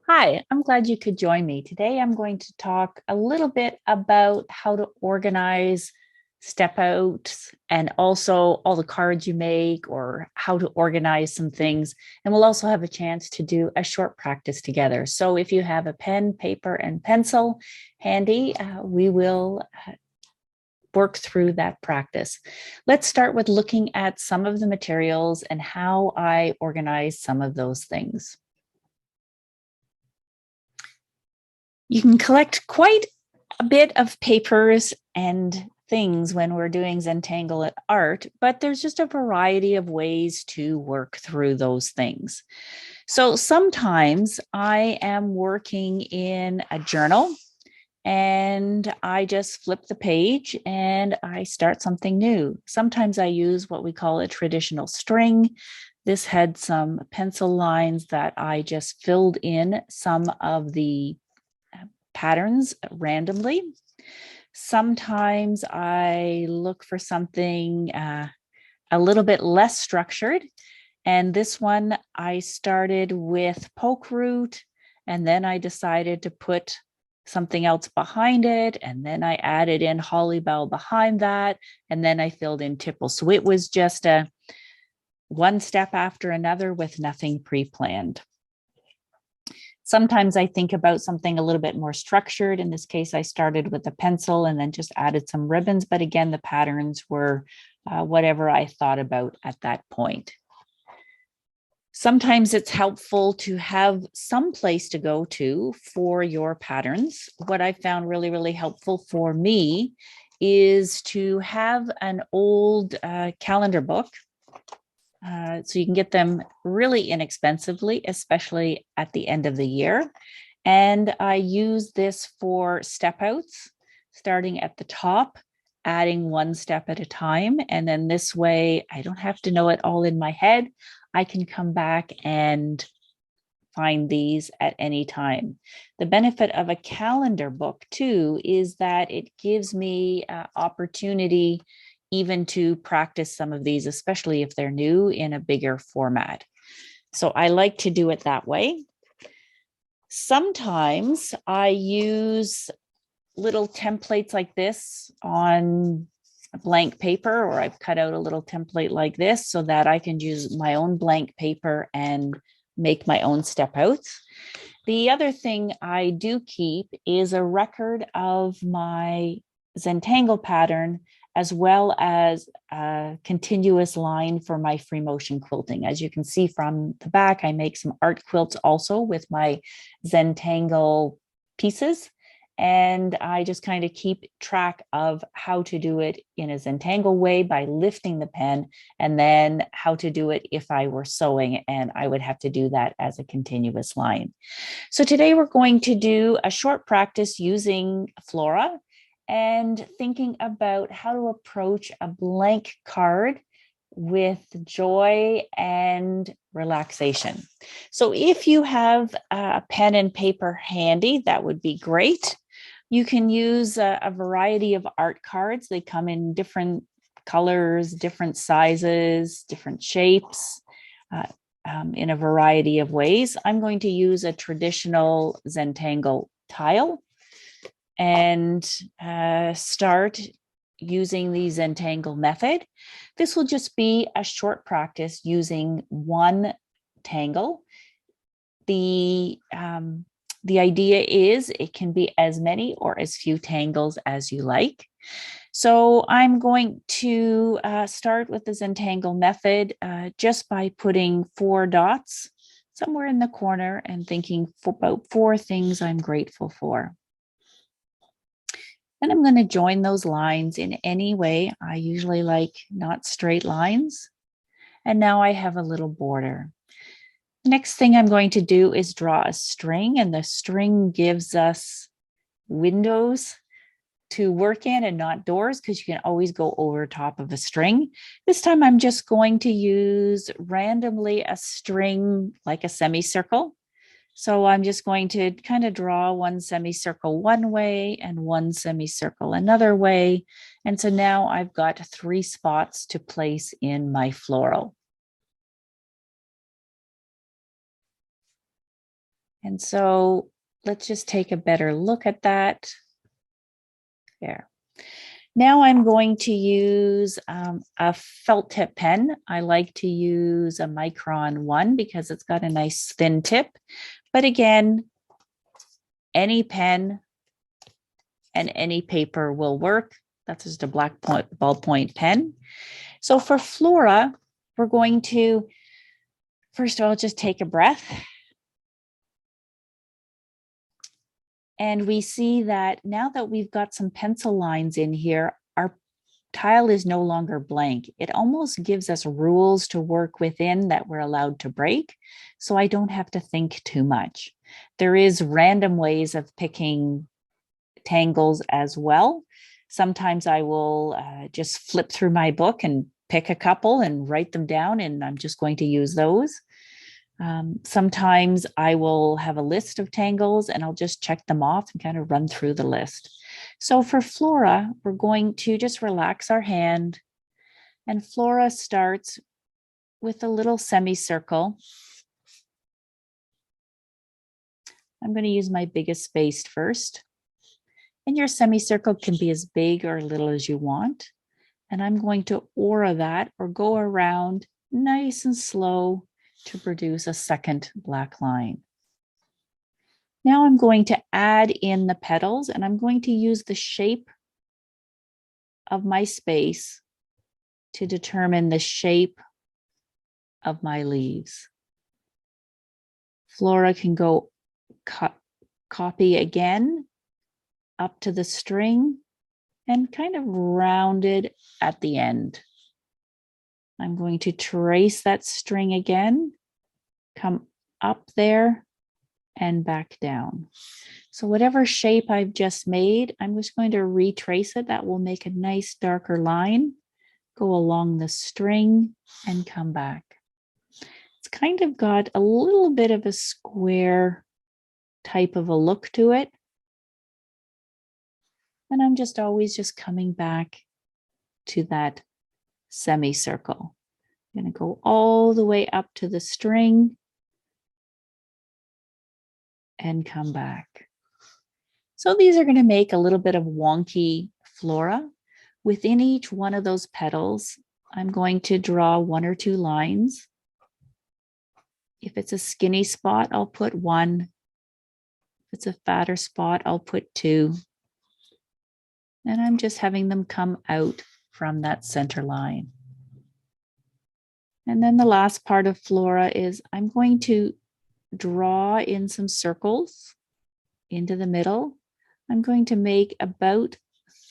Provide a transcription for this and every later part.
Hi, I'm glad you could join me. Today I'm going to talk a little bit about how to organize step outs and also all the cards you make or how to organize some things. And we'll also have a chance to do a short practice together. So if you have a pen, paper, and pencil handy, we will work through that practice. Let's start with looking at some of the materials and how I organize some of those things. You can collect quite a bit of papers and things when we're doing Zentangle art, but there's just a variety of ways to work through those things. So sometimes I am working in a journal and I just flip the page and I start something new. Sometimes I use what we call a traditional string. This had some pencil lines that I just filled in some of the patterns randomly. Sometimes I look for something a little bit less structured. And this one, I started with poke root, and then I decided to put something else behind it. And then I added in holly bell behind that. And then I filled in tipple. So it was just a one step after another with nothing pre-planned. Sometimes I think about something a little bit more structured. In this case, I started with a pencil and then just added some ribbons. But again, the patterns were whatever I thought about at that point. Sometimes it's helpful to have some place to go to for your patterns. What I found really, really helpful for me is to have an old calendar book. So you can get them really inexpensively, especially at the end of the year. And I use this for step outs, starting at the top, adding one step at a time. And then this way, I don't have to know it all in my head. I can come back and find these at any time. The benefit of a calendar book, too, is that it gives me opportunity even to practice some of these, especially if they're new in a bigger format. So I like to do it that way. Sometimes I use little templates like this on a blank paper, or I've cut out a little template like this so that I can use my own blank paper and make my own step outs. The other thing I do keep is a record of my Zentangle pattern, as well as a continuous line for my free motion quilting. As you can see from the back, I make some art quilts also with my Zentangle pieces. And I just kind of keep track of how to do it in a Zentangle way by lifting the pen, and then how to do it if I were sewing, and I would have to do that as a continuous line. So today we're going to do a short practice using Flora and thinking about how to approach a blank card with joy and relaxation. So if you have a pen and paper handy, that would be great. You can use a variety of art cards. They come in different colors, different sizes, different shapes. In a variety of ways. I'm going to use a traditional Zentangle tile and start using the Zentangle method. This will just be a short practice using one tangle. The idea is it can be as many or as few tangles as you like. So I'm going to start with the Zentangle method just by putting 4 dots somewhere in the corner and thinking about 4 things I'm grateful for. And I'm going to join those lines in any way. I usually like not straight lines. And now I have a little border. Next thing I'm going to do is draw a string, and the string gives us windows to work in and not doors, because you can always go over top of a string. This time I'm just going to use randomly a string like a semicircle. So I'm just going to kind of draw one semicircle one way and one semicircle another way. And so now I've got 3 spots to place in my floral. And so let's just take a better look at that. There. Now I'm going to use a felt tip pen. I like to use a Micron 1 because it's got a nice thin tip. But again, any pen and any paper will work. That's just a black ballpoint pen. So for Flora, we're going to, first of all, just take a breath. And we see that now that we've got some pencil lines in here, our tile is no longer blank. It almost gives us rules to work within that we're allowed to break. So I don't have to think too much. There is random ways of picking tangles as well. Sometimes I will just flip through my book and pick a couple and write them down, and I'm just going to use those. Sometimes I will have a list of tangles and I'll just check them off and kind of run through the list. So for Flora, we're going to just relax our hand, and Flora starts with a little semicircle. I'm going to use my biggest space first. And your semicircle can be as big or little as you want. And I'm going to aura that or go around nice and slow to produce a second black line. Now I'm going to add in the petals, and I'm going to use the shape of my space to determine the shape of my leaves. Flora can go copy again up to the string and kind of rounded at the end. I'm going to trace that string again, come up there and back down. So whatever shape I've just made, I'm just going to retrace it. That will make a nice darker line, go along the string and come back. It's kind of got a little bit of a square type of a look to it. And I'm just always just coming back to that semicircle. I'm going to go all the way up to the string and come back. So these are going to make a little bit of wonky flora. Within each one of those petals, I'm going to draw 1 or 2 lines. If it's a skinny spot, I'll put 1. If it's a fatter spot, I'll put 2. And I'm just having them come out from that center line. And then the last part of flora is I'm going to draw in some circles into the middle. I'm going to make about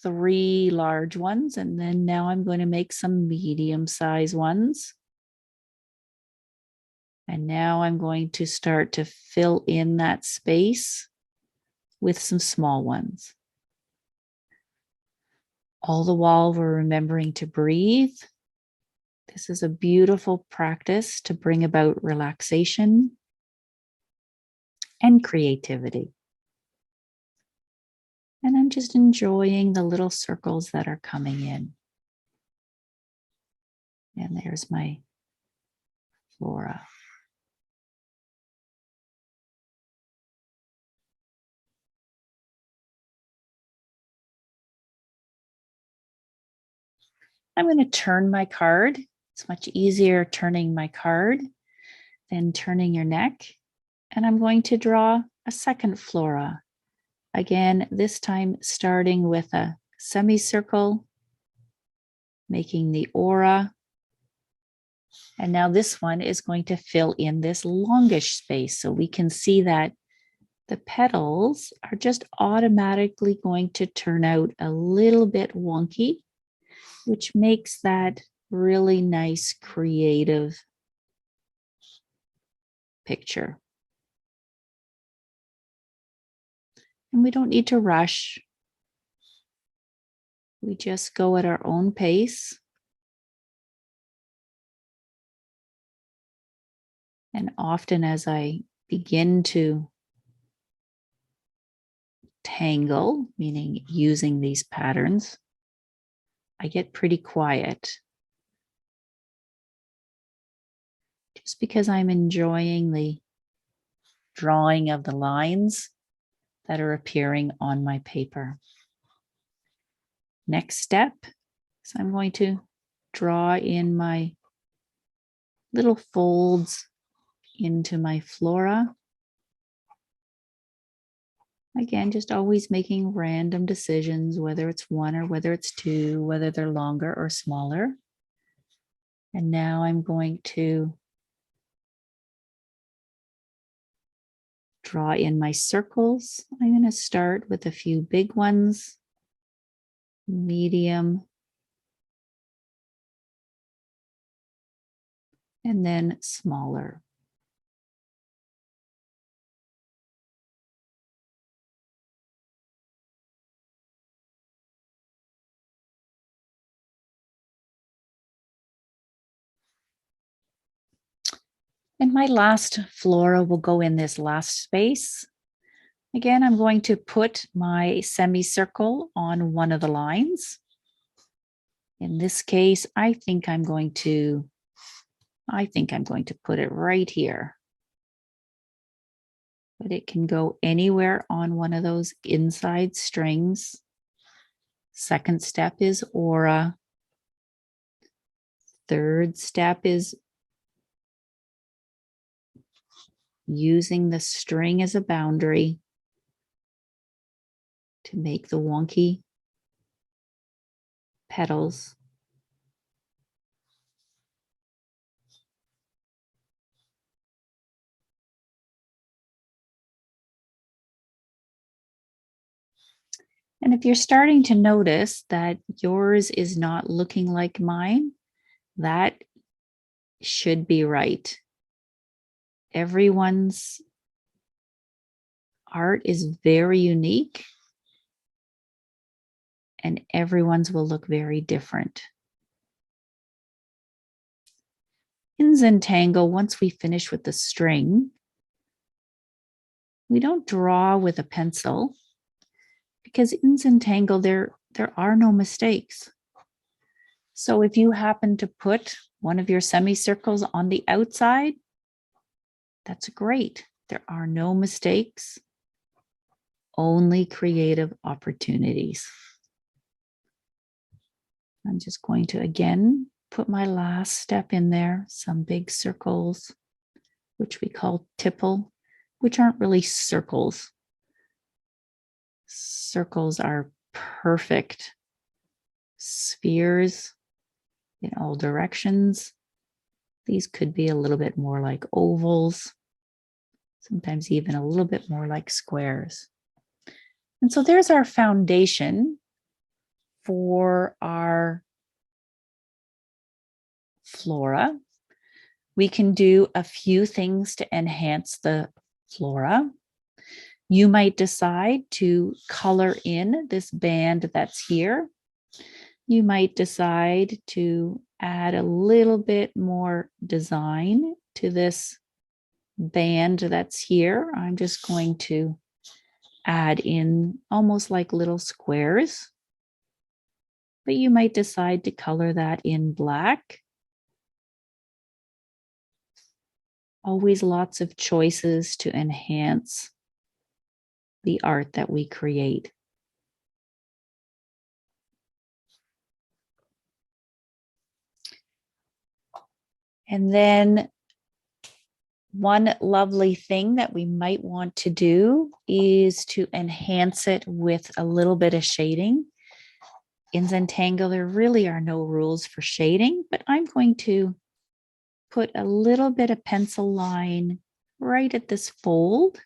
3 large ones, and then now I'm going to make some medium-sized ones. And now I'm going to start to fill in that space with some small ones. All the while we're remembering to breathe. This is a beautiful practice to bring about relaxation and creativity. And I'm just enjoying the little circles that are coming in. And there's my flora. I'm going to turn my card. It's much easier turning my card than turning your neck. And I'm going to draw a second flora. Again, this time starting with a semicircle, making the aura. And now this one is going to fill in this longish space. So we can see that the petals are just automatically going to turn out a little bit wonky, which makes that really nice, creative picture. And we don't need to rush. We just go at our own pace. And often as I begin to tangle, meaning using these patterns, I get pretty quiet. Just because I'm enjoying the drawing of the lines that are appearing on my paper. Next step is I'm going to draw in my little folds into my flora. Again, just always making random decisions, whether it's one or whether it's two, whether they're longer or smaller. And now I'm going to draw in my circles. I'm going to start with a few big ones, medium, and then smaller. And my last flora will go in this last space. Again, I'm going to put my semicircle on one of the lines. In this case, I think I'm going to put it right here. But it can go anywhere on one of those inside strings. Second step is aura. Third step is using the string as a boundary to make the wonky petals. And if you're starting to notice that yours is not looking like mine, that should be right. Everyone's art is very unique, and everyone's will look very different. In Zentangle, once we finish with the string, we don't draw with a pencil, because in Zentangle, there are no mistakes. So if you happen to put one of your semicircles on the outside, that's great. There are no mistakes, only creative opportunities. I'm just going to, again, put my last step in there, some big circles, which we call tipple, which aren't really circles. Circles are perfect spheres in all directions. These could be a little bit more like ovals, sometimes even a little bit more like squares. And so there's our foundation for our flora. We can do a few things to enhance the flora. You might decide to color in this band that's here. You might decide to add a little bit more design to this band that's here. I'm just going to add in almost like little squares, but you might decide to color that in black. Always lots of choices to enhance the art that we create. And then one lovely thing that we might want to do is to enhance it with a little bit of shading. In Zentangle, there really are no rules for shading, but I'm going to put a little bit of pencil line right at this fold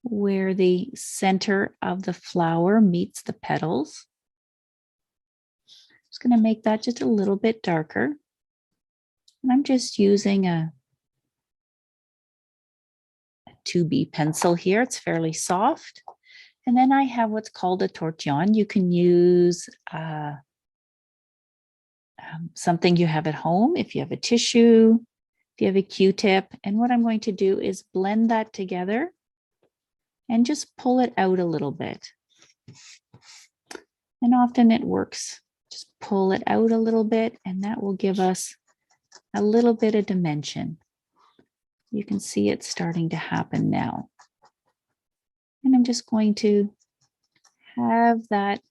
where the center of the flower meets the petals. Just going to make that just a little bit darker. And I'm just using a 2B pencil here. It's fairly soft. And then I have what's called a tortillon. You can use something you have at home, if you have a tissue, if you have a Q-tip. And what I'm going to do is blend that together and just pull it out a little bit. And often it works. Just pull it out a little bit, and that will give us a little bit of dimension. You can see it starting to happen now. And I'm just going to have that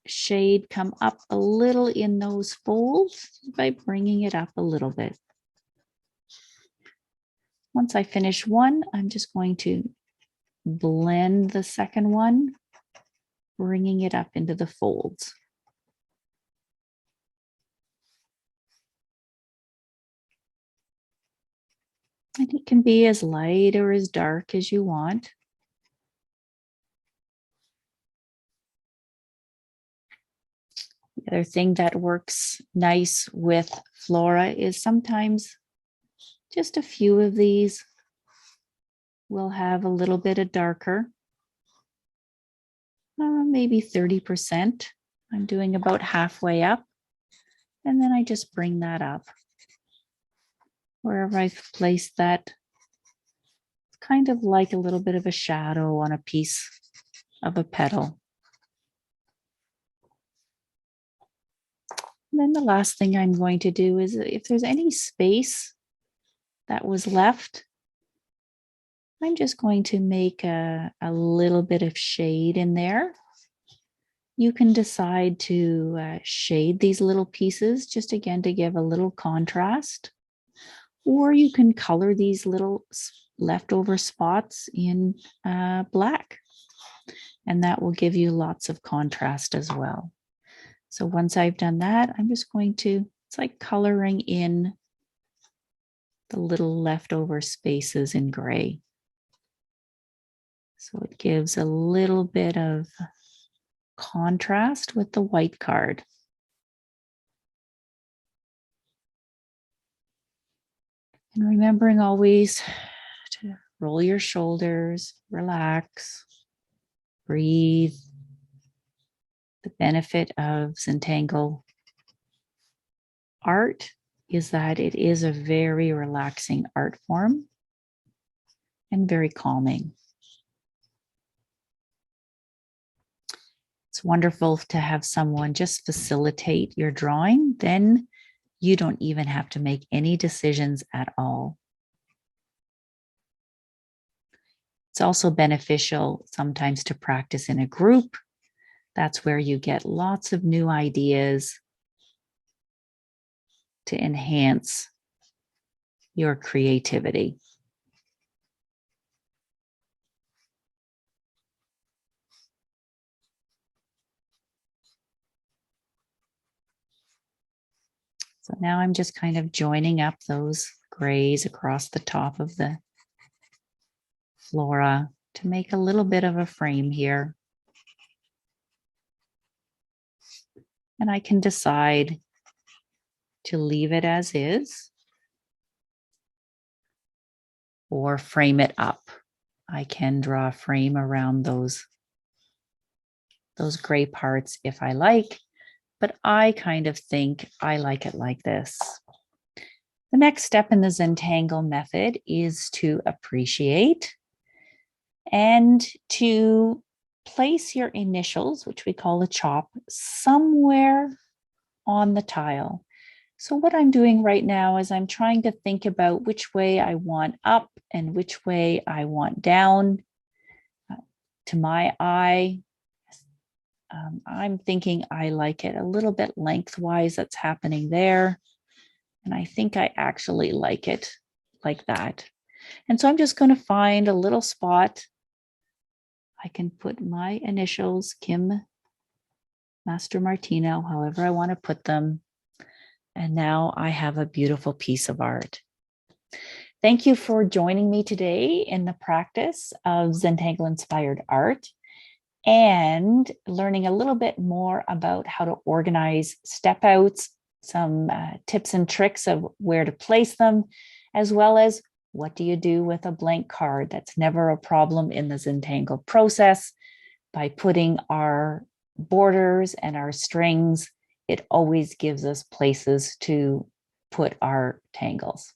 shade come up a little in those folds by bringing it up a little bit. Once I finish one, I'm just going to blend the second one, bringing it up into the folds. And it can be as light or as dark as you want. The other thing that works nice with flora is sometimes just a few of these will have a little bit of darker, maybe 30%. I'm doing about halfway up. And then I just bring that up. Wherever I've placed that, it's kind of like a little bit of a shadow on a piece of a petal. And then the last thing I'm going to do is if there's any space that was left, I'm just going to make a little bit of shade in there. You can decide to shade these little pieces just again to give a little contrast, or you can color these little leftover spots in black, and that will give you lots of contrast as well. So once I've done that, I'm just going to, it's like coloring in the little leftover spaces in gray. So it gives a little bit of contrast with the white card. And remembering always to roll your shoulders, relax, breathe. The benefit of Zentangle art is that it is a very relaxing art form and very calming. It's wonderful to have someone just facilitate your drawing. Then you don't even have to make any decisions at all. It's also beneficial sometimes to practice in a group. That's where you get lots of new ideas to enhance your creativity. So now I'm just kind of joining up those grays across the top of the flora to make a little bit of a frame here. And I can decide to leave it as is or frame it up. I can draw a frame around those gray parts if I like, but I kind of think I like it like this. The next step in the Zentangle method is to appreciate and to place your initials, which we call a chop, somewhere on the tile. So what I'm doing right now is I'm trying to think about which way I want up and which way I want down. To my eye, I'm thinking I like it a little bit lengthwise. That's happening there. And I think I actually like it like that. And so I'm just going to find a little spot. I can put my initials, Kim Master Martino, however I want to put them. And now I have a beautiful piece of art. Thank you for joining me today in the practice of Zentangle inspired art and learning a little bit more about how to organize step outs, some tips and tricks of where to place them, as well as what do you do with a blank card. That's never a problem in the Zentangle process. By putting our borders and our strings, it always gives us places to put our tangles.